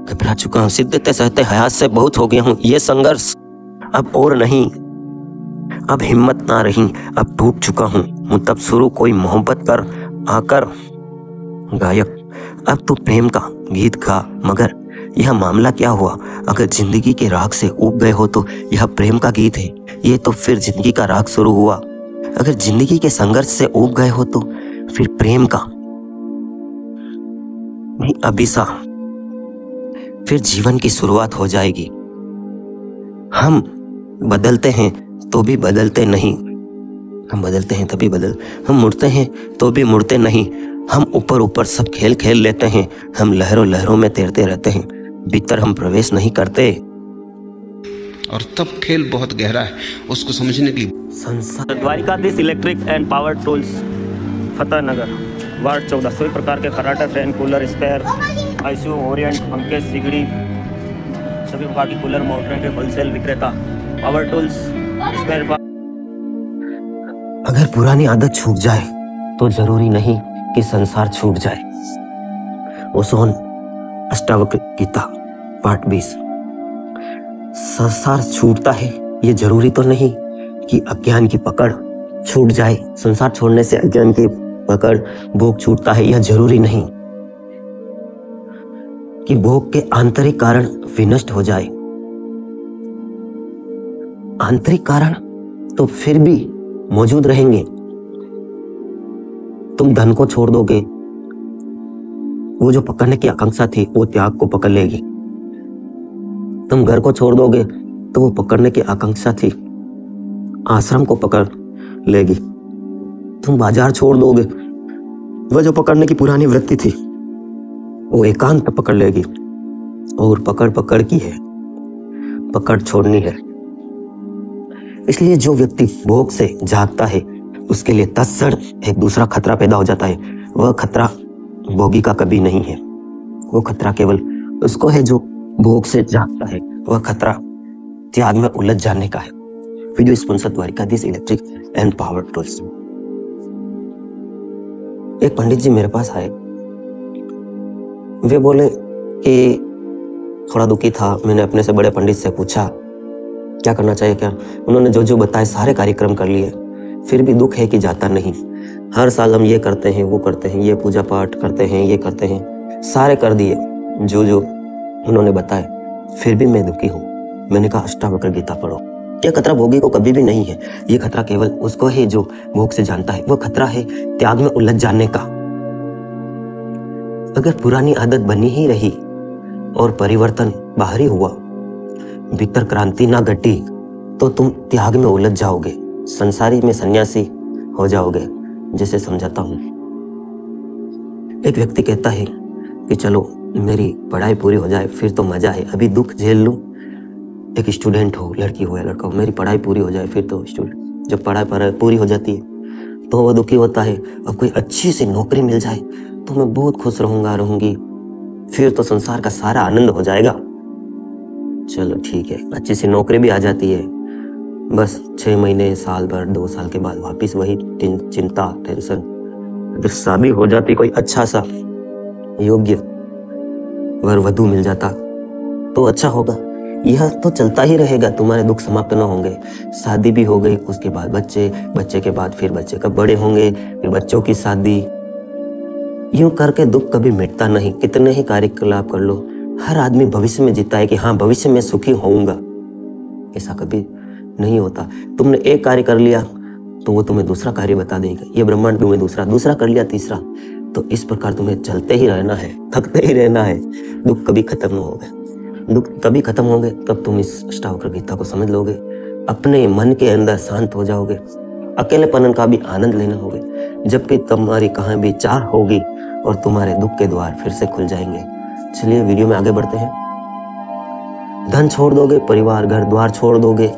घबरा चुका हूँ, शिद्दत सहते हयात से बहुत हो गया हूँ। ये संघर्ष अब और नहीं, अब हिम्मत ना रही, अब टूट चुका हूँ तब शुरू कोई मोहब्बत कर आकर गायक। अब तो प्रेम का गीत गा, मगर यह मामला क्या हुआ? अगर जिंदगी के राग से ऊब गए हो तो यह प्रेम का गीत है, ये तो फिर जिंदगी का राग शुरू हुआ। अगर जिंदगी के संघर्ष से ऊब गए हो तो फिर प्रेम का भी अभिसा, फिर जीवन की शुरुआत हो जाएगी। हम बदलते हैं तो भी बदलते नहीं, हम बदलते हैं तभी हम मुड़ते हैं तो भी मुड़ते नहीं। हम ऊपर ऊपर सब खेल खेल लेते हैं, हम लहरों लहरों में तैरते रहते हैं, भीतर हम प्रवेश नहीं करते। और तब खेल बहुत गहरा है, उसको समझने के लिए संसार Dwarkadhish electric and power tools, Fatehnagar, ward 14। सभी प्रकार के खराटा, fan, cooler, spare, ICU, Orient, पंखे, सिगड़ी, सभी प्रकार की कूलर मोटरें के होलसेल विक्रेता, पावर टूल्स, स्पेयर। अगर पुरानी आदत छूट जाए तो जरूरी नहीं कि संसार छूट जाए। ओशो अष्टावक्र गीता पाठ 20। संसार छूटता है ये जरूरी तो नहीं कि अज्ञान की पकड़ छूट जाए। संसार छोड़ने से अज्ञान की पकड़, भोग छूटता है यह जरूरी नहीं कि भोग के आंतरिक कारण विनष्ट हो जाए। आंतरिक कारण तो फिर भी मौजूद रहेंगे। तुम धन को छोड़ दोगे, वो जो पकड़ने की आकांक्षा थी वो त्याग को पकड़ लेगी। तुम घर को छोड़ दोगे तो वो पकड़ने की आकांक्षा थी आश्रम को पकड़ लेगी। तुम बाजार छोड़ दोगे, वह जो पकड़ने की पुरानी वृत्ति थी वो एकांत पकड़ लेगी। और पकड़ पकड़ की है, पकड़ छोड़नी है। इसलिए जो व्यक्ति भोग से जागता है उसके लिए तत्क्षण एक दूसरा खतरा पैदा हो जाता है। वह खतरा भोगी का कभी नहीं है, वो खतरा केवल उसको है जो भोग से जागता है। वह खतरा त्याग में उलझ जाने का है। Video sponsor Dwarkadhish electric and power tools. एक पंडित जी मेरे पास आए, वे बोले कि थोड़ा दुखी था। मैंने अपने से बड़े पंडित से पूछा क्या करना चाहिए क्या। उन्होंने जो जो बताए सारे कार्यक्रम कर लिए, फिर भी दुख है कि जाता नहीं। हर साल हम ये करते हैं, वो करते हैं, ये पूजा पाठ करते हैं, ये करते हैं, सारे कर दिए जो जो उन्होंने बताए, फिर भी मैं दुखी हूँ। मैंने कहा अष्टावक्र गीता पढ़ो। यह खतरा भोगी को कभी भी नहीं है, ये खतरा केवल उसको है जो भोग से जानता है। वह खतरा है त्याग में उलझ जाने का। अगर पुरानी आदत बनी ही रही और परिवर्तन बाहरी हुआ, भीतर क्रांति ना घटी, तो तुम त्याग में उलझ जाओगे, संसारी में सन्यासी हो जाओगे। जैसे समझाता हूं, एक व्यक्ति कहता है कि चलो मेरी पढ़ाई पूरी हो जाए फिर तो मजा है, अभी दुख झेल लूं। एक स्टूडेंट हो, लड़की हो या लड़का हो, मेरी पढ़ाई पूरी हो जाए फिर तो स्टूडेंट। जब पढ़ाई पूरी हो जाती है तो वह दुखी होता है, अब कोई अच्छी सी नौकरी मिल जाए तो मैं बहुत खुश रहूंगी, फिर तो संसार का सारा आनंद हो जाएगा। चलो ठीक है, अच्छी सी नौकरी भी आ जाती है, बस 6 महीने, साल भर, 2 साल के बाद वापिस वही चिंता, टेंशन। अगर शादी हो जाती, कोई अच्छा सा योग्य वर वधू मिल जाता तो अच्छा होगा। यह तो चलता ही रहेगा, तुम्हारे दुख समाप्त न होंगे। शादी भी हो गई, उसके बाद बच्चे, बच्चे के बाद फिर बच्चे कब बड़े होंगे, फिर बच्चों की शादी। यूं करके दुख कभी मिटता नहीं। कितने ही कार्यकलाप कर लो, हर आदमी भविष्य में जीता है कि हाँ भविष्य में सुखी होऊंगा, ऐसा कभी नहीं होता। तुमने एक कार्य कर लिया तो वो तुम्हें दूसरा कार्य बता देगा, ये ब्रह्मांड तुम्हें दूसरा कर लिया, तीसरा। तो इस प्रकार तुम्हें चलते ही रहना है, थकते ही रहना है। दुख कभी खत्म नहीं होगा। दुख तभी खत्म होंगे तब तुम इस अष्टावक्र गीता को समझ लोगे, अपने मन के अंदर शांत हो जाओगे, अकेलेपन का भी आनंद लेना होगा, जबकि तुम्हारी कहाँ भी चाह होगी और तुम्हारे दुख के द्वार फिर से खुल जाएंगे। चलिए वीडियो में आगे बढ़ते हैं। धन छोड़ दोगे, परिवार, घर द्वार छोड़ दोगे,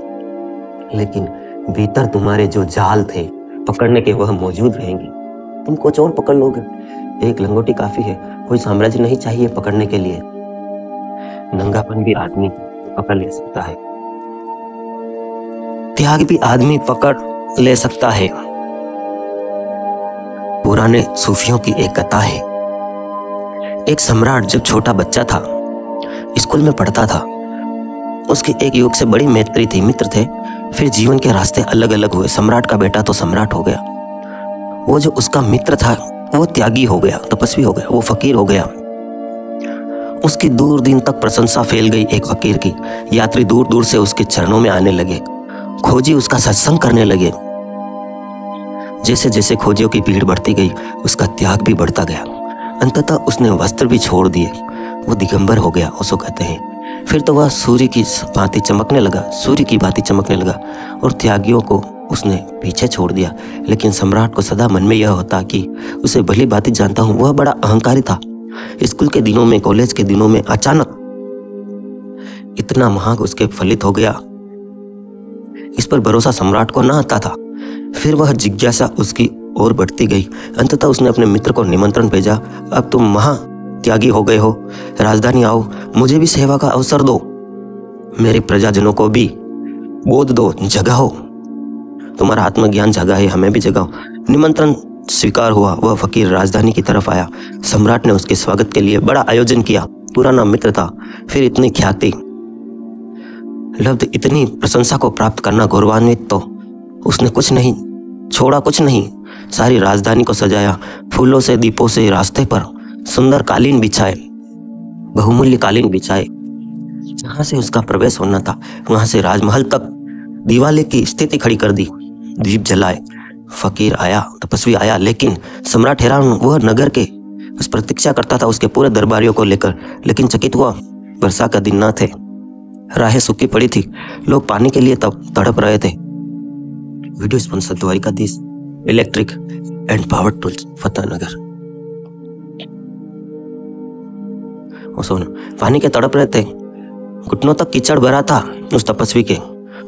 लेकिन भीतर तुम्हारे जो जाल थे पकड़ने के वह मौजूद रहेंगे। तुम कुछ और पकड़ लोगे, एक लंगोटी काफी है, कोई साम्राज्य नहीं चाहिए पकड़ने के लिए। नंगापन भी आदमी पकड़ ले सकता है, त्याग भी आदमी पकड़ ले सकता है। पुराने सूफियों की एक कथा है। एक सम्राट जब छोटा बच्चा था स्कूल में पढ़ता था। उसकी एक युवक से बड़ी मैत्री थी, मित्र थे। फिर जीवन के रास्ते अलग अलग हुए। सम्राट का बेटा तो सम्राट हो गया, वो जो उसका मित्र था वो त्यागी हो गया, तपस्वी हो गया, वो फकीर हो गया। उसकी दूर दिन तक प्रशंसा फैल गई एक फकीर की। यात्री दूर दूर से उसके चरणों में आने लगे, खोजी उसका सत्संग करने लगे। जैसे जैसे खोजियों की भीड़ बढ़ती गई, उसका त्याग भी बढ़ता गया। अंततः उसने वस्त्र भी छोड़ दिए, वो दिगंबर हो गया, उसको कहते हैं। फिर तो वह सूर्य की भांति चमकने लगा, सूर्य की भांति चमकने लगा, और त्यागियों को उसने पीछे छोड़ दिया। लेकिन सम्राट को सदा मन में यह होता कि उसे भली भांति जानता हूं। वह बड़ा अहंकारी था। स्कूल के दिनों में, कॉलेज के दिनों में अचानक इतना महाग उसके फलित हो गया, इस पर भरोसा सम्राट को न आता था। फिर वह जिज्ञासा उसकी ओर बढ़ती गई। अंततः उसने अपने मित्र को निमंत्रण भेजा, अब तुम महा त्यागी हो गए हो, राजधानी आओ, मुझे भी सेवा का अवसर दो, मेरे प्रजाजनों को भी बोध दो, जगाओ, तुम्हारा आत्मज्ञान जगा है, हमें भी जगाओ। निमंत्रण स्वीकार हुआ। वह फकीर राजधानी की तरफ आया। सम्राट ने उसके स्वागत के लिए बड़ा आयोजन किया। पुराना मित्र था, फिर इतनी ख्याति लब्ध, इतनी प्रशंसा को प्राप्त करना गौरवान्वित, तो उसने कुछ नहीं छोड़ा, कुछ नहीं। सारी राजधानी को सजाया, फूलों से, दीपों से, रास्ते पर सुंदर कालीन बिछाए, बहुमूल्य कालीन बिछाए। जहां से उसका प्रवेश होना था वहां से राजमहल तक दिवाले की स्थिति खड़ी कर दी, दीप जलाए। फकीर आया, तपस्वी आया, लेकिन सम्राट हैरान। वह नगर के बस प्रतीक्षा करता था उसके पूरे दरबारियों को लेकर, लेकिन चकित हुआ। वर्षा का दिन न थे, राहें सूखी पड़ी थी, लोग पानी के लिए तड़प रहे थे। Video sponsor Dwarkadhish electric and power tools, Fatehnagar. पानी के तड़प रहे थे, घुटनों तक कीचड़ भरा था उस तपस्वी के।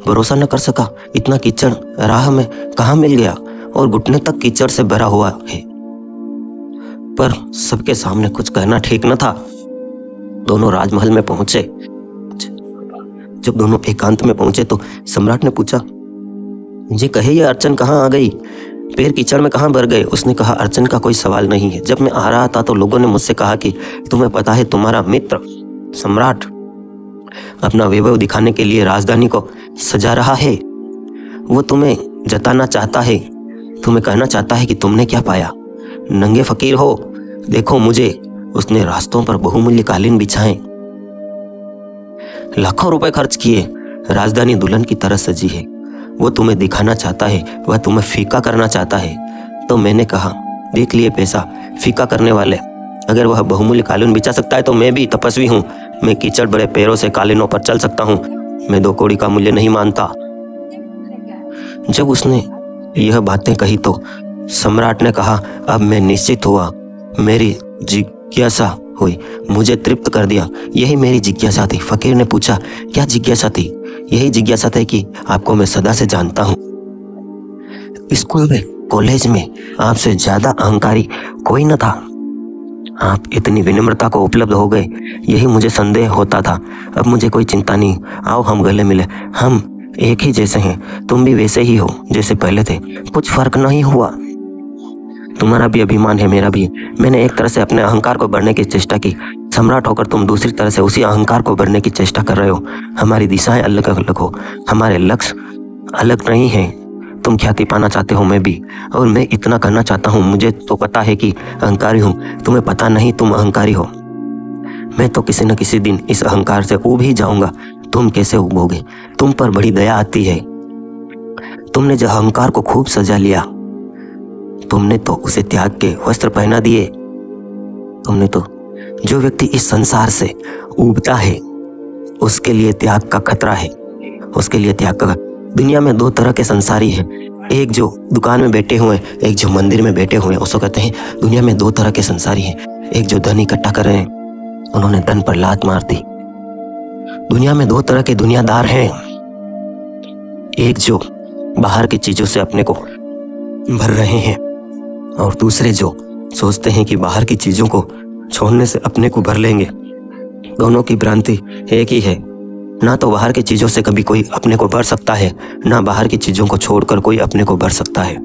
भरोसा न कर सका, इतना कीचड़ राह में कहां मिल गया, और घुटने तक कीचड़ से भरा हुआ है। पर सबके सामने कुछ कहना ठीक न था। दोनों राजमहल में पहुंचे। जब दोनों एकांत में पहुंचे तो सम्राट ने पूछा, जी कहे ये अर्चन कहाँ आ गई, पैर कीचड़ में कहाँ भर गए? उसने कहा, अर्चन का कोई सवाल नहीं है। जब मैं आ रहा था तो लोगों ने मुझसे कहा कि तुम्हें पता है तुम्हारा मित्र सम्राट अपना वैभव दिखाने के लिए राजधानी को सजा रहा है। वो तुम्हें जताना चाहता है, तुम्हें कहना चाहता है कि तुमने क्या पाया, नंगे फकीर हो, देखो मुझे। उसने रास्तों पर बहुमूल्य कालीन बिछाए, लाखों रुपए खर्च किए, राजधानी दुल्हन की तरह सजी है। वो तुम्हें दिखाना चाहता है, वह तुम्हें फीका करना चाहता है। तो मैंने कहा, देख लिए पैसा फीका करने वाले, अगर वह बहुमूल्य कालीन बिछा सकता है तो मैं भी तपस्वी हूँ, मैं कीचड़ बड़े पैरों से कालीनों पर चल सकता हूँ, मैं 2 कौड़ी का मूल्य नहीं मानता। जब उसने यह बातें कही तो सम्राट ने कहा, अब मैं निश्चित हुआ, मेरी जिज्ञासा हुई, मुझे तृप्त कर दिया। यही मेरी जिज्ञासा थी। फकीर ने पूछा, क्या जिज्ञासा थी? यही जिज्ञासा थी कि आपको मैं सदा से जानता हूँ। स्कूल में, कॉलेज में आपसे ज्यादा अहंकारी कोई न था। आप इतनी विनम्रता को उपलब्ध हो गए, यही मुझे संदेह होता था। अब मुझे कोई चिंता नहीं, आओ हम गले मिले, हम एक ही जैसे हैं, तुम भी वैसे ही हो जैसे पहले थे, कुछ फर्क नहीं हुआ। तुम्हारा भी अभिमान है, मेरा भी। मैंने एक तरह से अपने अहंकार को बढ़ने की चेष्टा की, सम्राट होकर तुम दूसरी तरह से उसी अहंकार को बढ़ने की चेष्टा कर रहे हो। हमारी दिशाएं अलग अलग हो, हमारे लक्ष्य अलग नहीं है। तुम ख्याति पाना चाहते हो, मैं भी, और मैं इतना करना चाहता हूँ। मुझे तो पता है कि अहंकारी हूँ, तुम्हें पता नहीं तुम अहंकारी हो। मैं तो किसी न किसी दिन इस अहंकार से उब ही जाऊंगा। तुम कैसे उबोगे? तुम पर बड़ी दया आती है। तुमने जो अहंकार को खूब सजा लिया, तुमने तो उसे त्याग के वस्त्र पहना दिए। तुमने तो, जो व्यक्ति इस संसार से उबता है उसके लिए त्याग का खतरा है, उसके लिए त्याग का। दुनिया में 2 तरह के संसारी हैं, एक जो दुकान में बैठे हुए, एक जो मंदिर में बैठे हुए। उसको कहते हैं दुनिया में 2 तरह के संसारी हैं। एक जो धन इकट्ठा कर रहे हैं, उन्होंने धन पर लात मार दी। दुनिया में 2 तरह के दुनियादार हैं, एक जो बाहर की चीजों से अपने को भर रहे हैं, और दूसरे जो सोचते हैं कि बाहर की चीजों को छोड़ने से अपने को भर लेंगे। दोनों की भ्रांति एक ही है। ना तो बाहर की चीजों से कभी कोई अपने को भर सकता है, ना बाहर की चीजों को छोड़कर कोई अपने को भर सकता है।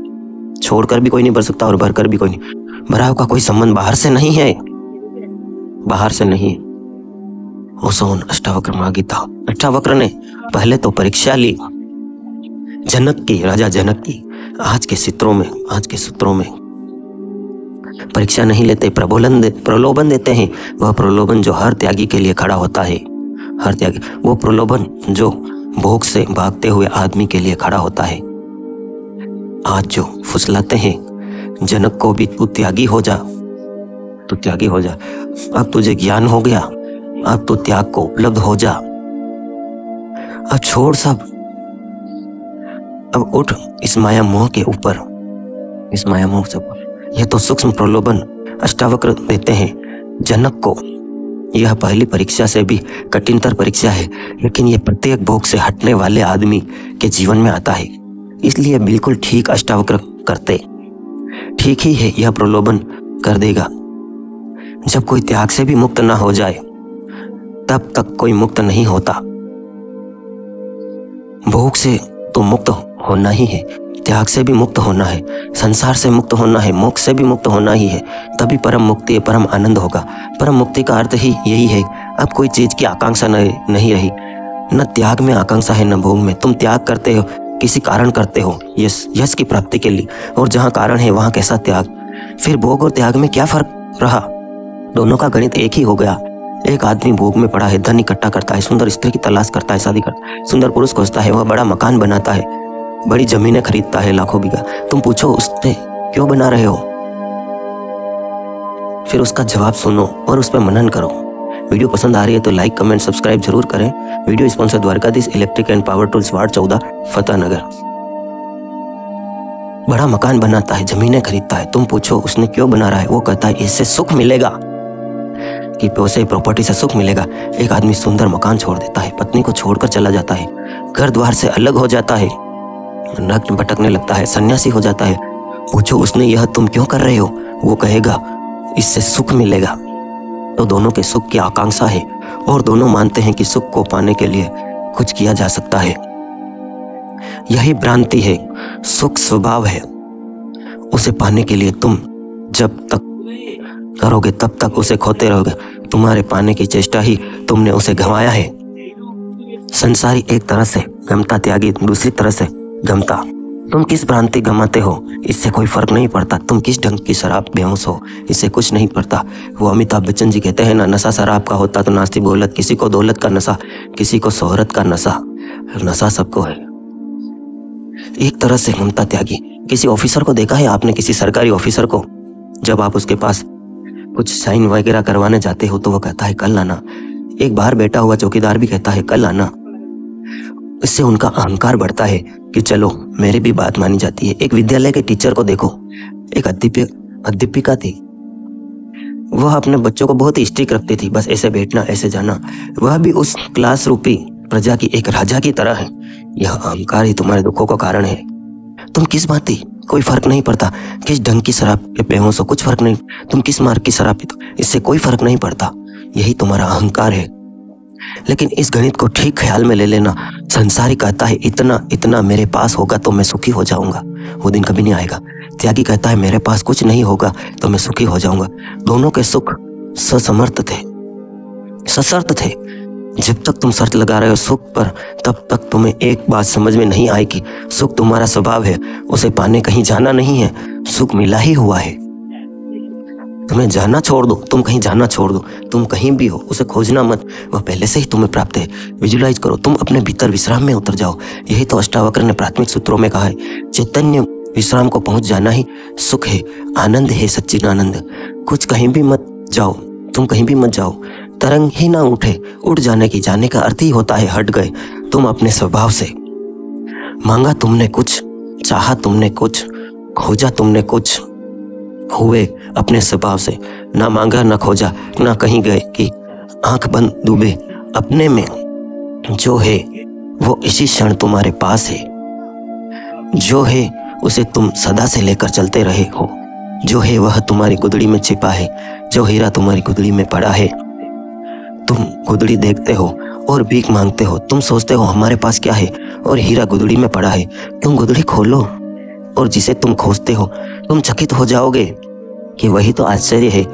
छोड़कर भी कोई नहीं भर सकता और भरकर भी कोई नहीं। भराव का कोई संबंध बाहर से नहीं है, बाहर से नहीं। ओसोन अष्टावक्र मागिता। अष्टावक्र ने पहले तो परीक्षा ली जनक की, राजा जनक की। आज के सूत्रों में परीक्षा नहीं लेते, प्रलोभन देते हैं। वह प्रलोभन जो हर त्यागी के लिए खड़ा होता है, हर त्यागी, वो प्रलोभन जो भोग से भागते हुए आदमी के लिए खड़ा होता है। आज जो फुसलाते हैं जनक को भी, तू त्यागी हो जा, तू त्यागी हो जा, अब तुझे ज्ञान हो गया, अब तू त्याग को उपलब्ध हो जा, अब छोड़ सब, अब उठ इस माया मोह के ऊपर, इस माया मोह से ऊपर। यह तो सूक्ष्म प्रलोभन अष्टावक्र देते हैं जनक को। यह पहली परीक्षा से भी कठिनतर परीक्षा है, लेकिन यह प्रत्येक भोग से हटने वाले आदमी के जीवन में आता है। इसलिए बिल्कुल ठीक अष्टावक्र करते, ठीक ही है, यह प्रलोभन कर देगा। जब कोई त्याग से भी मुक्त ना हो जाए तब तक कोई मुक्त नहीं होता। भोग से तो मुक्त होना ही है, त्याग से भी मुक्त होना है, संसार से मुक्त होना है, मोक्ष से भी मुक्त होना ही है, तभी परम मुक्ति, परम आनंद होगा। परम मुक्ति का अर्थ ही यही है। अब कोई चीज की आकांक्षा नहीं रही, न त्याग में आकांक्षा है न भोग में। तुम त्याग करते हो, किसी कारण करते हो, यश की प्राप्ति के लिए, और जहाँ कारण है वहाँ कैसा त्याग। फिर भोग और त्याग में क्या फर्क रहा? दोनों का गणित एक ही हो गया। एक आदमी भोग में पड़ा है, धन इकट्ठा करता है, सुंदर स्त्री की तलाश करता है, शादी करता है, सुंदर पुरुष खोजता है, वह बड़ा मकान बनाता है, बड़ी जमीनें खरीदता है, लाखों बीघा। तुम पूछो उससे क्यों बना रहे हो? फिर उसका जवाब सुनो और उस पर मनन करो। वीडियो पसंद आ रही है तो लाइक, कमेंट, सब्सक्राइब जरूर करें। Video sponsor Dwarkadhish electric and power tools, ward 14, Fatehnagar. बड़ा मकान बनाता है, जमीनें खरीदता है। तुम पूछो उसने क्यों बना रहा है? वो कहता है इससे सुख मिलेगा, कि पैसे प्रॉपर्टी से सुख मिलेगा। एक आदमी सुंदर मकान छोड़ देता है, पत्नी को छोड़कर चला जाता है, घर द्वार से अलग हो जाता है, नग्न भटकने लगता है, सन्यासी हो जाता है। पूछो उसने यह तुम क्यों कर रहे हो? वो कहेगा इससे सुख मिलेगा। तो दोनों के सुख की आकांक्षा है और दोनों मानते हैं कि सुख को पाने के लिए कुछ किया जा सकता है। यही भ्रांति है, सुख स्वभाव है, उसे पाने के लिए तुम जब तक करोगे तब तक उसे खोते रहोगे। तुम्हारे पाने की चेष्टा ही तुमने उसे गंवाया है। संसारी एक तरह से गमता, त्यागी दूसरी तरह से गमता। तुम किस भ्रांति गमाते हो इससे कोई फर्क नहीं पड़ता। तुम किस ढंग की शराब बेहोश हो इससे कुछ नहीं पड़ता। वो अमिताभ बच्चन जी कहते हैं ना, नशा शराब का होता तो नास्ती बोलत। किसी को दौलत का नशा, किसी को शोहरत का नशा, नशा सबको है। एक तरह से गमता त्यागी। किसी ऑफिसर को देखा है आपने, किसी सरकारी ऑफिसर को? जब आप उसके पास कुछ साइन वगैरह करवाने जाते हो तो वो कहता है कल आना। एक बाहर बैठा हुआ चौकीदार भी कहता है कल आना। इससे उनका अहंकार बढ़ता है कि चलो मेरी भी बात मानी जाती है। एक विद्यालय के टीचर को देखो, एक अध्यापिका थी, वह अपने बच्चों को बहुत ही स्ट्रिक्ट रखती थी, बस ऐसे बैठना ऐसे जाना। वह भी उस क्लास रूपी प्रजा की एक राजा की तरह है। यह अहंकार ही तुम्हारे दुखों का कारण है। तुम किस भांति, कोई फर्क नहीं पड़ता किस ढंग की शराब के बेहोश हो, कुछ फर्क नहीं। तुम किस मार्ग की शराब पीते हो, इससे कोई फर्क नहीं पड़ता। यही तुम्हारा अहंकार है। लेकिन इस गणित को ठीक ख्याल में ले लेना। संसारी कहता है इतना इतना मेरे पास होगा तो मैं सुखी हो जाऊंगा, वो दिन कभी नहीं आएगा। त्यागी कहता है मेरे पास कुछ नहीं होगा तो मैं सुखी हो जाऊंगा। दोनों के सुख ससमर्थ थे, सशर्त थे। जब तक तुम शर्त लगा रहे हो सुख पर, तब तक तुम्हें एक बात समझ में नहीं आएगी। सुख तुम्हारा स्वभाव है, उसे पाने कहीं जाना नहीं है। सुख मिला ही हुआ है, तुम्हें जाना छोड़ दो, तुम कहीं जाना छोड़ दो। तुम कहीं भी हो उसे खोजना मत, वह पहले से ही तुम्हें प्राप्त है। विजुलाइज करो, तुम अपने भीतर विश्राम में उतर जाओ। यही तो अष्टावक्र ने प्राथमिक सूत्रों में कहा है। चैतन्य विश्राम को पहुंच जाना ही सुख है, आनंद है, सच्चिदानंद। कुछ कहीं भी मत जाओ, तुम कहीं भी मत जाओ, तरंग ही ना उठे। उठ जाने की, जाने का अर्थ ही होता है हट गए तुम अपने स्वभाव से। मांगा तुमने कुछ, चाहा तुमने कुछ, खोजा तुमने कुछ, हुए अपने स्वभाव से। ना मांगा ना खोजा, ना कहीं गए कि आंख बंद डूबे अपने में। जो है वो इसी क्षण तुम्हारे पास है, जो है उसे तुम सदा से लेकर चलते रहे हो। जो है वह तुम्हारी गुदड़ी में छिपा है, जो हीरा तुम्हारी गुदड़ी में पड़ा है। तुम गुदड़ी देखते हो और भीख मांगते हो। तुम सोचते हो हमारे पास क्या है और हीरा गुदड़ी में पड़ा है। तुम गुदड़ी खोलो और जिसे तुम खोजते हो तुम चकित हो जाओगे कि वही तो आश्चर्य है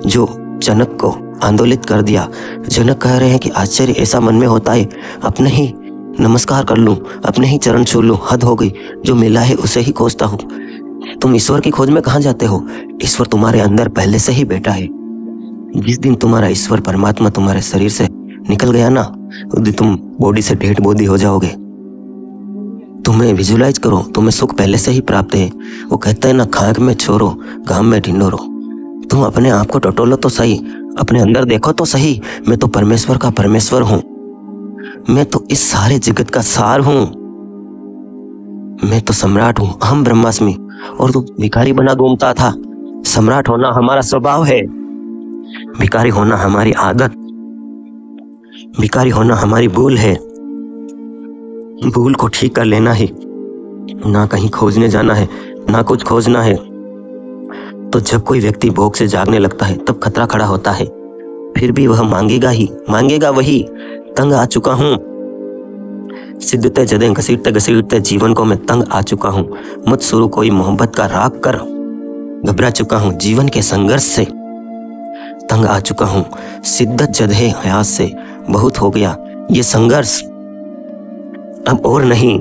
जो जनक को आंदोलित कर दिया। जनक कह रहे हैं कि आश्चर्य ऐसा मन में होता है, अपने ही नमस्कार कर लूं, अपने ही चरण छू लूं, हद हो गई, जो मिला है उसे ही खोजता हूँ। तुम ईश्वर की खोज में कहाँ जाते हो? ईश्वर तुम्हारे अंदर पहले से ही बैठा है। जिस दिन तुम्हारा ईश्वर परमात्मा तुम्हारे शरीर से निकल गया ना, उस दिन तुम बॉडी से डेड बॉडी हो जाओगे। तुम्हें विजुलाइज करो, तुम्हें सुख पहले से ही प्राप्त है। वो कहते हैं ना, खाक में छोरो घाम में ढिंडोरो। तुम अपने आप को टटोलो तो सही, अपने अंदर देखो तो सही। मैं तो परमेश्वर का परमेश्वर हूं, मैं तो इस सारे जगत का सार हूं, मैं तो सम्राट हूं, अहम ब्रह्मास्मि। और तू भिखारी बना घूमता था। सम्राट होना हमारा स्वभाव है, भिखारी होना हमारी आदत, भिखारी होना हमारी भूल है। भूल को ठीक कर लेना है, ना कहीं खोजने जाना है, ना कुछ खोजना है। तो जब कोई व्यक्ति भोग से जागने लगता है तब खतरा खड़ा होता है। फिर भी वह मांगेगा ही, मांगेगा वही। तंग आ चुका हूं, सिद्धते जदे घसीटते घसीटते जीवन को मैं तंग आ चुका हूं। मत शुरू कोई मोहब्बत का राग कर, घबरा चुका हूं जीवन के संघर्ष से, तंग आ चुका हूं शिद्दत जदे हयात से। बहुत हो गया ये संघर्ष, अब और नहीं।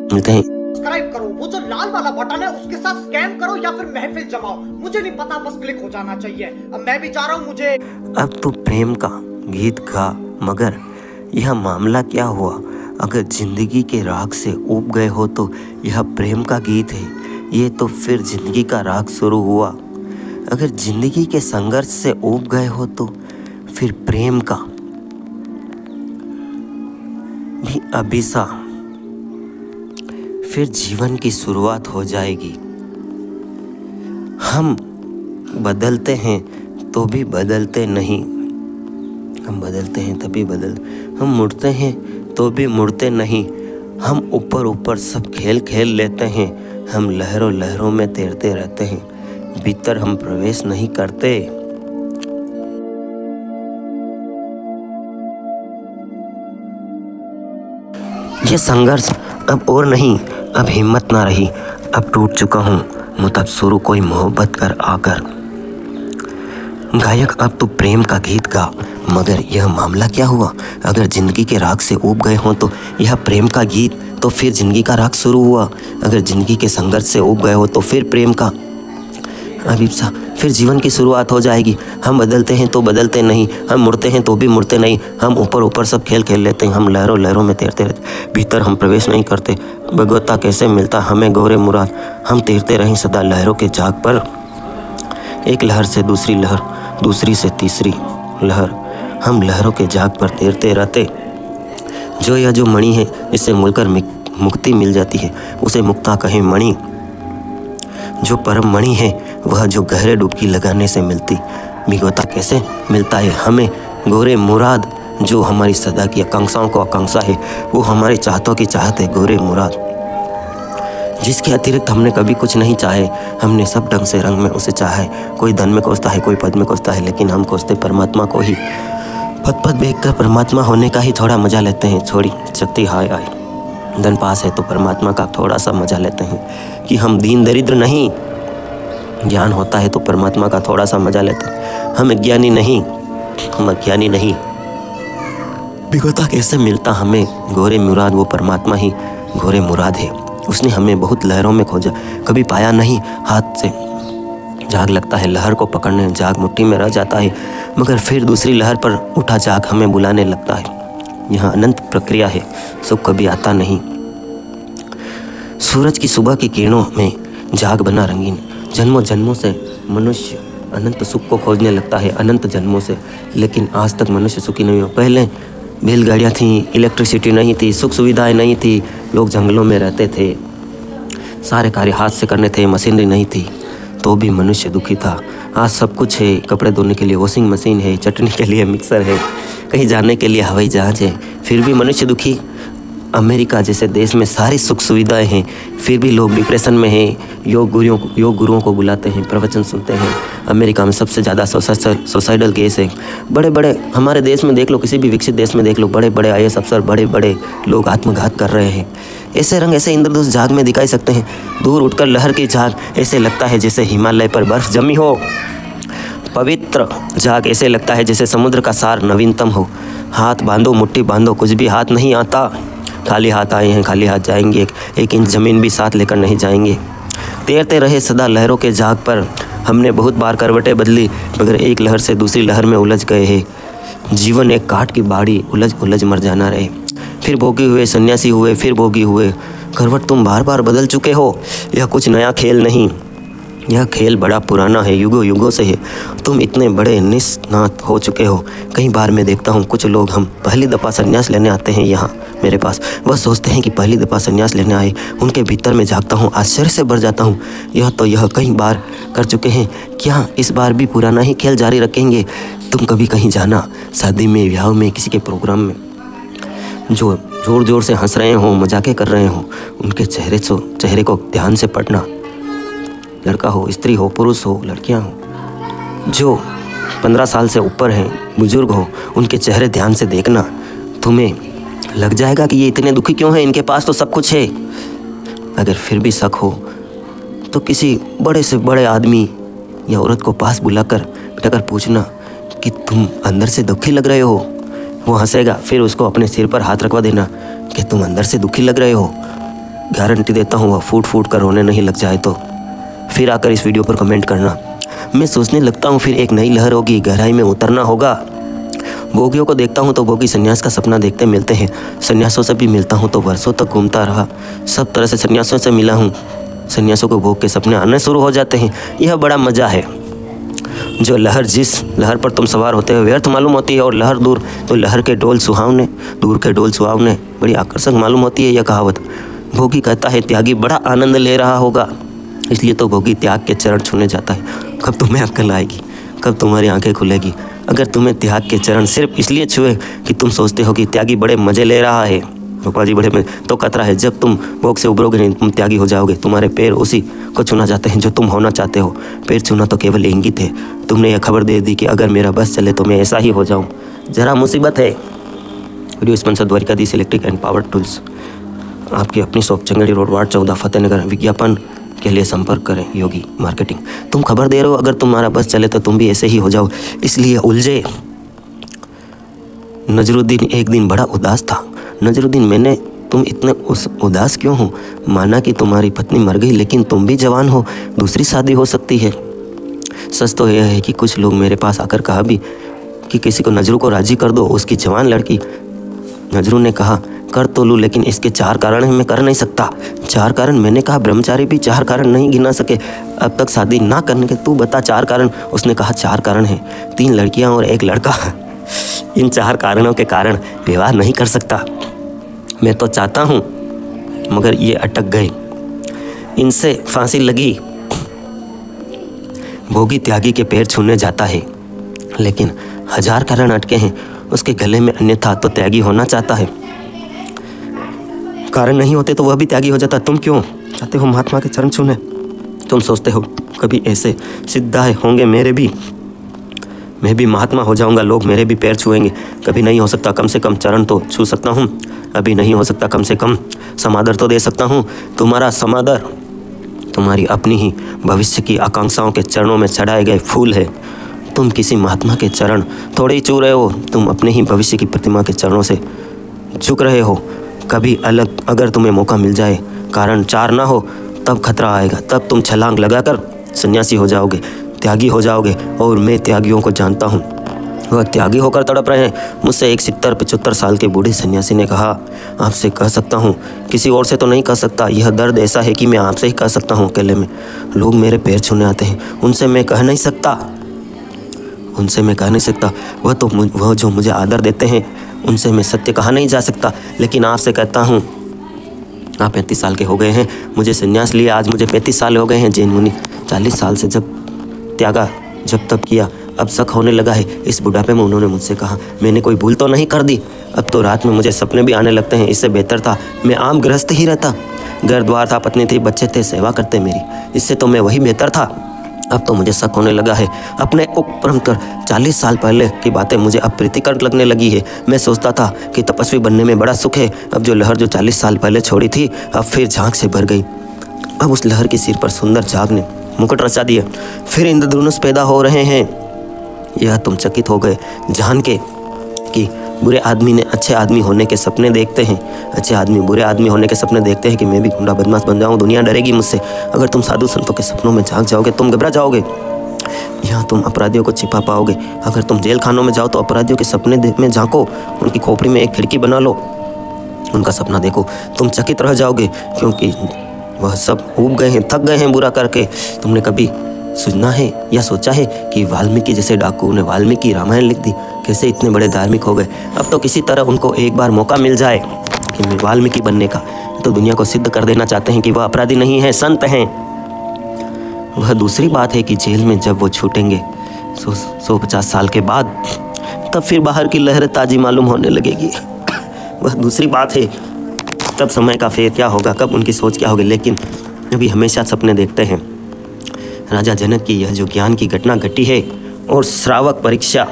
मिलते हैं। सब्सक्राइब करो, वो जो लाल वाला बटन है उसके साथ स्कैम करो या फिर महफिल जमाओ, मुझे नहीं पता, बस क्लिक हो जाना चाहिए। अब मैं भी जा रहा हूँ, मुझे अब तो प्रेम का गीत गा, मगर यह मामला क्या हुआ? अगर जिंदगी के राग से ऊब गए हो तो यह प्रेम का गीत है, ये तो फिर जिंदगी का राग शुरू हुआ। अगर जिंदगी के संघर्ष से ऊब गए हो तो फिर प्रेम का भी अभिसा, फिर जीवन की शुरुआत हो जाएगी। हम बदलते हैं तो भी बदलते नहीं, हम बदलते हैं तभी हम मुड़ते हैं तो भी मुड़ते नहीं। हम ऊपर ऊपर सब खेल खेल लेते हैं, हम लहरों लहरों में तैरते रहते हैं, भीतर हम प्रवेश नहीं करते। ये संघर्ष अब और नहीं, अब हिम्मत ना रही, अब टूट चुका हूँ मुतब शुरू कोई मोहब्बत कर आकर। गायक अब तो प्रेम का गीत गा, मगर यह मामला क्या हुआ? अगर जिंदगी के राग से ऊब गए हों तो यह प्रेम का गीत, तो फिर जिंदगी का राग शुरू हुआ। अगर जिंदगी के संघर्ष से ऊब गए हो तो फिर प्रेम का अभिप्सा, फिर जीवन की शुरुआत हो जाएगी। हम बदलते हैं तो बदलते नहीं, हम मुड़ते हैं तो भी मुड़ते नहीं। हम ऊपर ऊपर सब खेल खेल लेते हैं, हम लहरों लहरों में तैरते रहते, भीतर हम प्रवेश नहीं करते। भगवता कैसे मिलता हमें गौरे मुराद, हम तैरते रहें सदा लहरों के जाग पर। एक लहर से दूसरी लहर, दूसरी से तीसरी लहर, हम लहरों के जाग पर तैरते रहते। जो यह जो मणि है इससे मिलकर मुक्ति मिल जाती है, उसे मुक्ता कहें मणि। जो परम मणि है वह जो गहरे डुबकी लगाने से मिलती। भिगोता कैसे मिलता है हमें गोरे मुराद, जो हमारी सदा की आकांक्षाओं को आकांक्षा है, वो हमारी चाहतों की चाहत है गोरे मुराद। जिसके अतिरिक्त हमने कभी कुछ नहीं चाहे, हमने सब ढंग से रंग में उसे चाहा है। कोई धन में खोजता है, कोई पद में खोजता है, लेकिन हम खोजते परमात्मा को ही। पद पद देख कर परमात्मा होने का ही थोड़ा मजा लेते हैं, थोड़ी शक्ति हाय आए। धन पास है तो परमात्मा का थोड़ा सा मजा लेते हैं कि हम दीन दरिद्र नहीं। ज्ञान होता है तो परमात्मा का थोड़ा सा मजा लेते हैं। हम अज्ञानी नहीं, हम अज्ञानी नहीं। भिगोता कैसे मिलता हमें गोरे मुराद, वो परमात्मा ही गोरे मुराद है। उसने हमें बहुत लहरों में खोजा, कभी पाया नहीं। हाथ से जाग लगता है, लहर को पकड़ने जाग मुट्ठी में रह जाता है, मगर फिर दूसरी लहर पर उठा जाग हमें बुलाने लगता है। यह अनंत प्रक्रिया है, सुख कभी आता नहीं। सूरज की सुबह की किरणों में जाग बना रंगीन। जन्मों जन्मों से मनुष्य अनंत सुख को खोजने लगता है, अनंत जन्मों से, लेकिन आज तक मनुष्य सुखी नहीं हो। पहले बैलगाड़ियाँ थीं, इलेक्ट्रिसिटी नहीं थी, सुख सुविधाएं नहीं थी, लोग जंगलों में रहते थे, सारे कार्य हाथ से करने थे, मशीनरी नहीं थी, तो भी मनुष्य दुखी था। आज सब कुछ है, कपड़े धोने के लिए वॉशिंग मशीन है, चटनी के लिए मिक्सर है, कहीं जाने के लिए हवाई जहाज है, फिर भी मनुष्य दुखी। अमेरिका जैसे देश में सारी सुख सुविधाएं हैं, फिर भी लोग डिप्रेशन में हैं। योग गुरुओं को बुलाते हैं, प्रवचन सुनते हैं। अमेरिका में सबसे ज़्यादा सुसाइडल केस है। बड़े बड़े हमारे देश में देख लो, किसी भी विकसित देश में देख लो, बड़े बड़े IAS अफसर, बड़े बड़े लोग आत्मघात कर रहे हैं। ऐसे रंग ऐसे इंद्रधनुष जाग में दिखाई सकते हैं। दूर उठकर लहर की झाग, ऐसे लगता है जैसे हिमालय पर बर्फ जमी हो। पवित्र जाग ऐसे लगता है जैसे समुद्र का सार नवीनतम हो। हाथ बांधो, मुट्ठी बांधो, कुछ भी हाथ नहीं आता। खाली हाथ आए हैं, खाली हाथ जाएंगे। एक इंच ज़मीन भी साथ लेकर नहीं जाएंगे। तैरते रहे सदा लहरों के जाग पर। हमने बहुत बार करवटें बदली, मगर एक लहर से दूसरी लहर में उलझ गए हैं। जीवन एक काठ की बाड़ी, उलझ उलझ मर जाना रहे। फिर भोगी हुए, सन्यासी हुए, फिर भोगी हुए। करवट तुम बार बार बदल चुके हो। यह कुछ नया खेल नहीं, यह खेल बड़ा पुराना है, युगों युगों से है। तुम इतने बड़े निष्णात हो चुके हो। कई बार मैं देखता हूँ कुछ लोग हम पहली दफ़ा संन्यास लेने आते हैं यहाँ मेरे पास। वह सोचते हैं कि पहली दफ़ा संन्यास लेने आए। उनके भीतर में झाँकता हूँ, आश्चर्य से भर जाता हूँ। यह कई बार कर चुके हैं, क्या इस बार भी पुराना ही खेल जारी रखेंगे? तुम कभी कहीं जाना, शादी में, ब्याह में, किसी के प्रोग्राम में, जो ज़ोर ज़ोर से हंस रहे हो, मजाके कर रहे हो, उनके चेहरे को ध्यान से पढ़ना। लड़का हो, स्त्री हो, पुरुष हो, लड़कियां हो, जो 15 साल से ऊपर हैं, बुजुर्ग हो, उनके चेहरे ध्यान से देखना। तुम्हें लग जाएगा कि ये इतने दुखी क्यों हैं, इनके पास तो सब कुछ है। अगर फिर भी शक हो तो किसी बड़े से बड़े आदमी या औरत को पास बुलाकर बेटा पूछना कि तुम अंदर से दुखी लग रहे हो। वो हंसेगा, फिर उसको अपने सिर पर हाथ रखवा देना कि तुम अंदर से दुखी लग रहे हो। गारंटी देता हूँ वह फूट फूट कर रोने नहीं लग जाए तो। फिर आकर इस वीडियो पर कमेंट करना। मैं सोचने लगता हूँ फिर एक नई लहर होगी, गहराई में उतरना होगा। भोगियों को देखता हूँ तो भोगी संन्यास का सपना देखते मिलते हैं। संन्यासों से भी मिलता हूँ तो वर्षों तक घूमता रहा, सब तरह से संन्यासों से मिला हूँ। संन्यासों को भोग के सपने आने शुरू हो जाते हैं। यह बड़ा मज़ा है। जो लहर जिस लहर पर तुम सवार होते हो व्यर्थ मालूम होती है, और लहर दूर तो लहर के डोल सुहावने, दूर के डोल सुहावने, बड़ी आकर्षक मालूम होती है यह कहावत। भोगी कहता है त्यागी बड़ा आनंद ले रहा होगा, इसलिए तो भोगी त्याग के चरण छूने जाता है। कब तुम्हें अक्ल आएगी, कब तुम्हारी आंखें खुलेगी? अगर तुम्हें त्याग के चरण सिर्फ इसलिए छुए कि तुम सोचते हो कि त्यागी बड़े मज़े ले रहा है, भोपा जी बड़े तो खतरा है। जब तुम भोग से उबरोगे नहीं, तुम त्यागी हो जाओगे। तुम्हारे पैर उसी को छूना चाहते हैं जो तुम होना चाहते हो। पैर छूना तो केवल इंगित है। तुमने यह खबर दे दी कि अगर मेरा बस चले तो मैं ऐसा ही हो जाऊँ। ज़रा मुसीबत है। Video sponsor Dwarkadhish electric and power tools. आपकी अपनी शॉप चंगेड़ी रोड वार्ड 14 फतेहनगर। विज्ञापन के लिए संपर्क करें योगी मार्केटिंग। तुम खबर दे रहे हो अगर तुम्हारा बस चले तो तुम भी ऐसे ही हो जाओ, इसलिए उलझे। नजरुद्दीन एक दिन बड़ा उदास था। नजरुद्दीन, मैंने तुम इतने उदास क्यों हो? माना कि तुम्हारी पत्नी मर गई, लेकिन तुम भी जवान हो, दूसरी शादी हो सकती है। सच तो यह है कि कुछ लोग मेरे पास आकर कहा भी कि किसी को नजरू को राजी कर दो, उसकी जवान लड़की। नजरू ने कहा कर तो लूँ, लेकिन इसके 4 कारण हैं, मैं कर नहीं सकता। 4 कारण? मैंने कहा ब्रह्मचारी भी 4 कारण नहीं गिना सके अब तक शादी ना करने के, तू बता 4 कारण। उसने कहा 4 कारण हैं, 3 लड़कियां और 1 लड़का। इन 4 कारणों के कारण विवाह नहीं कर सकता। मैं तो चाहता हूँ मगर ये अटक गए, इनसे फांसी लगी। भोगी त्यागी के पैर छूने जाता है, लेकिन 1000 कारण अटके हैं उसके गले में, अन्यथा तो त्यागी होना चाहता है। कारण नहीं होते तो वह भी त्यागी हो जाता। तुम क्यों चाहते हो महात्मा के चरण छूने? तुम सोचते हो कभी ऐसे सिद्धाए होंगे मेरे भी, मैं भी महात्मा हो जाऊंगा, लोग मेरे भी पैर छुएंगे? कभी नहीं हो सकता। कम से कम चरण तो छू सकता हूँ। अभी नहीं हो सकता, कम से कम समादर तो दे सकता हूँ। तुम्हारा समादर तुम्हारी अपनी ही भविष्य की आकांक्षाओं के चरणों में चढ़ाए गए फूल है। तुम किसी महात्मा के चरण थोड़े ही छू रहे हो, तुम अपने ही भविष्य की प्रतिमा के चरणों से झुक रहे हो। कभी अलग अगर तुम्हें मौका मिल जाए, कारण 4 ना हो, तब खतरा आएगा। तब तुम छलांग लगाकर सन्यासी हो जाओगे, त्यागी हो जाओगे। और मैं त्यागियों को जानता हूँ, वह त्यागी होकर तड़प रहे हैं। मुझसे एक 70-75 साल के बूढ़े सन्यासी ने कहा, आपसे कह सकता हूँ, किसी और से तो नहीं कह सकता। यह दर्द ऐसा है कि मैं आपसे ही कह सकता हूँ। अकेले में लोग मेरे पैर छूने आते हैं, उनसे मैं कह नहीं सकता, उनसे मैं कह नहीं सकता। वह जो मुझे आदर देते हैं, उनसे मैं सत्य कहा नहीं जा सकता। लेकिन आपसे कहता हूँ, आप 35 साल के हो गए हैं, मुझे संन्यास लिया, आज मुझे 35 साल हो गए हैं। जैन मुनि 40 साल से जब त्यागा जब तब किया, अब शक होने लगा है। इस बुढ़ापे में उन्होंने मुझसे कहा, मैंने कोई भूल तो नहीं कर दी? अब तो रात में मुझे सपने भी आने लगते हैं। इससे बेहतर था मैं आम गृहस्थ ही रहता। घर द्वार था, पत्नी थी, बच्चे थे, सेवा करते मेरी। इससे तो मैं वही बेहतर था। अब तो मुझे शक होने लगा है। अपने उपक्रम कर 40 साल पहले की बातें मुझे अब प्रीतिकर लगने लगी है। मैं सोचता था कि तपस्वी बनने में बड़ा सुख है। अब जो लहर जो 40 साल पहले छोड़ी थी, अब फिर झांक से भर गई। अब उस लहर के सिर पर सुंदर जाग ने मुकुट रचा दिया। फिर इंद्रधनुष पैदा हो रहे हैं। यह तुम चकित हो गए जान के कि बुरे आदमी ने अच्छे आदमी होने के सपने देखते हैं, अच्छे आदमी बुरे आदमी होने के सपने देखते हैं कि मैं भी गुंडा बदमाश बन जाऊं, दुनिया डरेगी मुझसे। अगर तुम साधु संतों के सपनों में झांक जाओगे तुम घबरा जाओगे। यहाँ तुम अपराधियों को छिपा पाओगे। अगर तुम जेल खानों में जाओ तो अपराधियों के सपने में झांको, उनकी खोपड़ी में एक खिड़की बना लो, उनका सपना देखो। तुम चकित रह जाओगे क्योंकि वह सब ऊब गए हैं, थक गए हैं बुरा करके। तुमने कभी सुना है या सोचा है कि वाल्मीकि जैसे डाकू ने वाल्मीकि रामायण लिख दी, कैसे इतने बड़े धार्मिक हो गए। अब तो किसी तरह उनको एक बार मौका मिल जाए कि वाल्मीकि बनने का, तो दुनिया को सिद्ध कर देना चाहते हैं कि वह अपराधी नहीं है, संत हैं। वह दूसरी बात है कि जेल में जब वो छूटेंगे 150 साल के बाद, तब फिर बाहर की लहर ताज़ी मालूम होने लगेगी। वह दूसरी बात है, तब समय का फेर क्या होगा, कब उनकी सोच क्या होगी। लेकिन अभी हमेशा सपने देखते हैं। राजा जनक की यह जो ज्ञान की घटना घटी है और श्रावक परीक्षा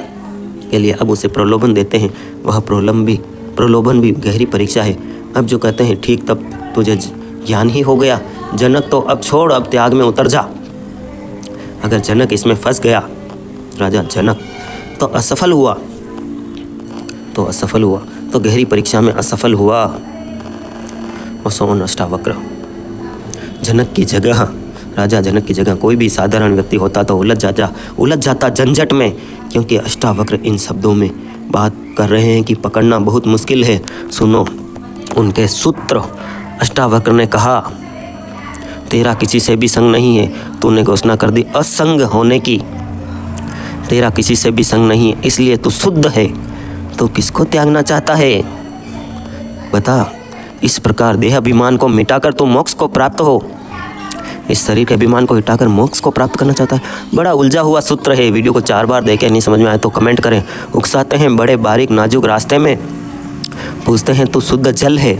के लिए अब उसे प्रलोभन देते हैं, वह प्रलोभन भी गहरी परीक्षा है। अब जो कहते हैं ठीक, तब तुझे ज्ञान ही हो गया जनक, तो अब छोड़, अब त्याग में उतर जा। अगर जनक इसमें फंस गया, राजा जनक, तो असफल हुआ, तो गहरी परीक्षा में असफल हुआ। और सोन अष्टावक्र जनक की जगह, राजा जनक की जगह कोई भी साधारण व्यक्ति होता तो उलझ जाता झंझट में, क्योंकि अष्टावक्र इन शब्दों में बात कर रहे हैं कि पकड़ना बहुत मुश्किल है। सुनो उनके सूत्र। अष्टावक्र ने कहा, तेरा किसी से भी संग नहीं है, तूने घोषणा कर दी असंग होने की। तेरा किसी से भी संग नहीं है, इसलिए तू शुद्ध है। तो किसको त्यागना चाहता है बता। इस प्रकार देह अभिमान को मिटाकर तू मोक्ष को प्राप्त हो। इस शरीर के अभिमान को हटाकर मोक्ष को प्राप्त करना चाहता है। बड़ा उलझा हुआ सूत्र है। वीडियो को 4 बार देखें, नहीं समझ में आए तो कमेंट करें। उकसाते हैं बड़े बारीक नाजुक रास्ते में, पूछते हैं तू शुद्ध जल है।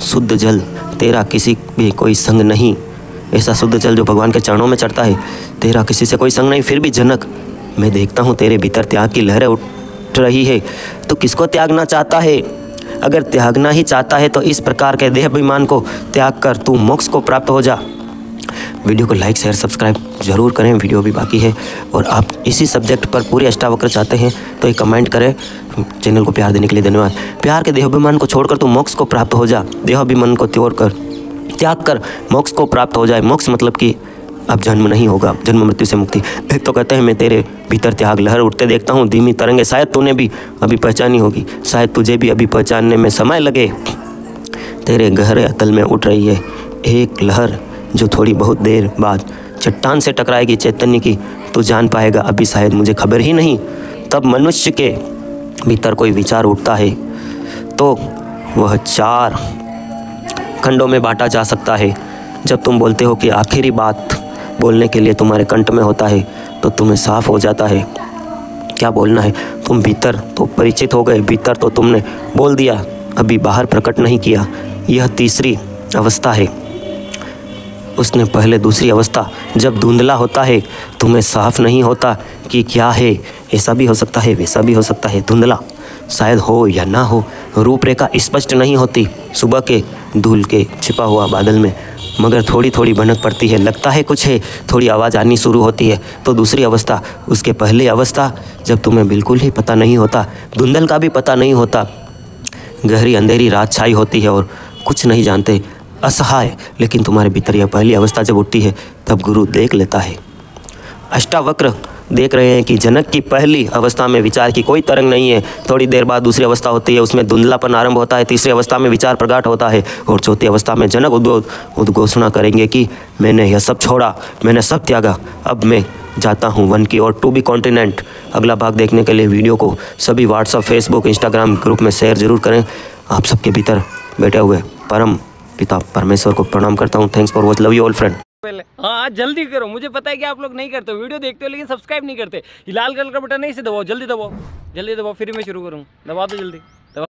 शुद्ध जल, तेरा किसी भी कोई संग नहीं। ऐसा शुद्ध जल जो भगवान के चरणों में चढ़ता है, तेरा किसी से कोई संग नहीं। फिर भी जनक, मैं देखता हूँ तेरे भीतर त्याग की लहरें उठ रही है। तो किसको त्यागना चाहता है? अगर त्यागना ही चाहता है तो इस प्रकार के देह अभिमान को त्याग कर तू मोक्ष को प्राप्त हो जा। वीडियो को लाइक शेयर सब्सक्राइब जरूर करें, वीडियो भी बाकी है। और आप इसी सब्जेक्ट पर पूरे अष्टावक्र चाहते हैं तो एक कमेंट करें। चैनल को प्यार देने के लिए धन्यवाद। प्यार के देहाभिमान को छोड़कर तू मोक्ष को प्राप्त हो जा। देहाभिमान को त्याग कर मोक्ष को प्राप्त हो जाए। मोक्ष मतलब कि अब जन्म नहीं होगा, जन्म मृत्यु से मुक्ति। एक तो कहते हैं मैं तेरे भीतर त्याग लहर उठते देखता हूँ, धीमी तरंगे शायद तूने भी अभी पहचानी होगी, शायद तुझे भी अभी पहचानने में समय लगे। तेरे गहरे अतल में उठ रही है एक लहर जो थोड़ी बहुत देर बाद चट्टान से टकराएगी चैतन्य की। तू जान पाएगा अभी शायद मुझे खबर ही नहीं। तब मनुष्य के भीतर कोई विचार उठता है तो वह 4 खंडों में बांटा जा सकता है। जब तुम बोलते हो कि आखिरी बात बोलने के लिए तुम्हारे कंठ में होता है तो तुम्हें साफ हो जाता है क्या बोलना है। तुम भीतर तो परिचित हो गए, भीतर तो तुमने बोल दिया, अभी बाहर प्रकट नहीं किया। यह तीसरी अवस्था है। उसने पहले दूसरी अवस्था, जब धुंधला होता है, तुम्हें साफ नहीं होता कि क्या है। ऐसा भी हो सकता है, वैसा भी हो सकता है। धुंधला शायद हो या ना हो, रूपरेखा स्पष्ट नहीं होती सुबह के धूल के छिपा हुआ बादल में, मगर थोड़ी थोड़ी भनक पड़ती है, लगता है कुछ है, थोड़ी आवाज़ आनी शुरू होती है। तो दूसरी अवस्था, उसके पहले अवस्था जब तुम्हें बिल्कुल ही पता नहीं होता, धुंधल का भी पता नहीं होता, गहरी अंधेरी रात छाई होती है और कुछ नहीं जानते, असहाय। लेकिन तुम्हारे भीतर यह पहली अवस्था जब उठती है तब गुरु देख लेता है। अष्टावक्र देख रहे हैं कि जनक की पहली अवस्था में विचार की कोई तरंग नहीं है। थोड़ी देर बाद दूसरी अवस्था होती है, उसमें धुंधलापन आरंभ होता है। तीसरी अवस्था में विचार प्रकट होता है और चौथी अवस्था में जनक उद्घोषणा करेंगे कि मैंने यह सब छोड़ा, मैंने सब त्यागा, अब मैं जाता हूँ वन की और टू बी कॉन्टिनेंट। अगला भाग देखने के लिए वीडियो को सभी व्हाट्सअप, फेसबुक, इंस्टाग्राम ग्रुप में शेयर जरूर करें। आप सबके भीतर बैठे हुए परम पिता परमेश्वर को प्रणाम करता हूँ। Thanks for watch, love you all friend. पहले हाँ जल्दी करो, मुझे पता है कि आप लोग नहीं करते हो, वीडियो देखते हो लेकिन सब्सक्राइब नहीं करते। ये लाल कलर का बटन नहीं से दबाओ, जल्दी दबाओ, जल्दी दबाओ, फिर मैं शुरू करूँ, दबा दो जल्दी।